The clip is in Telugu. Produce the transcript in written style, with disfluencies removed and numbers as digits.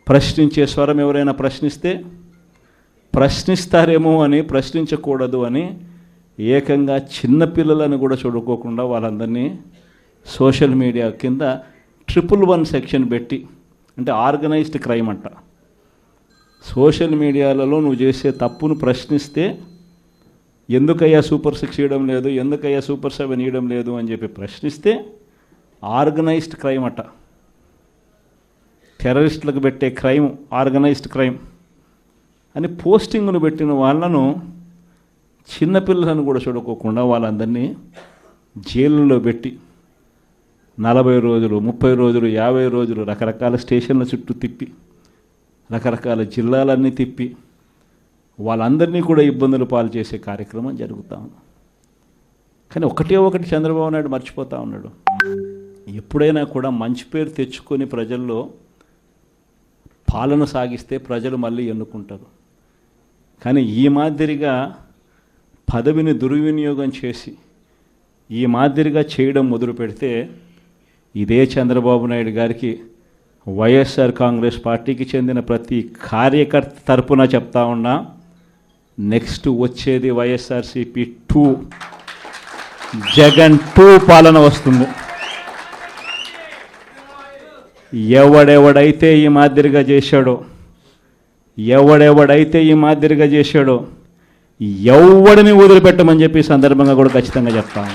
ప్రశ్నించే స్వరం ఎవరైనా ప్రశ్నిస్తే ప్రశ్నిస్తారేమో అని, ప్రశ్నించకూడదు అని ఏకంగా చిన్నపిల్లలను కూడా చూడుకోకుండా వాళ్ళందరినీ సోషల్ మీడియా కింద 111 సెక్షన్ పెట్టి, అంటే ఆర్గనైజ్డ్ క్రైమ్ అంట. సోషల్ మీడియాలలో నువ్వు చేసే తప్పును ప్రశ్నిస్తే ఎందుకయ్యా సూపర్ 6 ఇవ్వడం లేదు, ఎందుకయ్యా సూపర్ 7 ఇవ్వడం లేదు అని చెప్పి ప్రశ్నిస్తే ఆర్గనైజ్డ్ క్రైమ్ అట. టెర్రరిస్టులకు పెట్టే క్రైమ్ ఆర్గనైజ్డ్ క్రైమ్ అని పోస్టింగ్ను పెట్టిన వాళ్ళను, చిన్నపిల్లలను కూడా చూడుకోకుండా వాళ్ళందరినీ జైళ్ళలో పెట్టి 40 రోజులు, 30 రోజులు, 50 రోజులు రకరకాల స్టేషన్ల చుట్టూ తిప్పి, రకరకాల జిల్లాలన్నీ తిప్పి వాళ్ళందరినీ కూడా ఇబ్బందులు పాలు చేసే కార్యక్రమం జరుగుతూ ఉంది. కానీ ఒకటి చంద్రబాబు నాయుడు మర్చిపోతూ ఉన్నాడు. ఎప్పుడైనా కూడా మంచి పేరు తెచ్చుకొని ప్రజల్లో పాలన సాగిస్తే ప్రజలు మళ్ళీ ఎన్నుకుంటారు. కానీ ఈ మాదిరిగా పదవిని దుర్వినియోగం చేసి ఈ మాదిరిగా చేయడం మొదలు పెడితే ఇదే చంద్రబాబు నాయుడు గారికి వైఎస్ఆర్ కాంగ్రెస్ పార్టీకి చెందిన ప్రతి కార్యకర్త తరపున చెప్తా ఉన్నా, నెక్స్ట్ వచ్చేది వైఎస్ఆర్సీపీ 2, జగన్ 2 పాలన వస్తుంది. ఎవడెవడైతే ఈ మాదిరిగా చేశాడో ఎవడిని వదిలిపెట్టమని చెప్పి సందర్భంగా కూడా ఖచ్చితంగా చెప్తాను.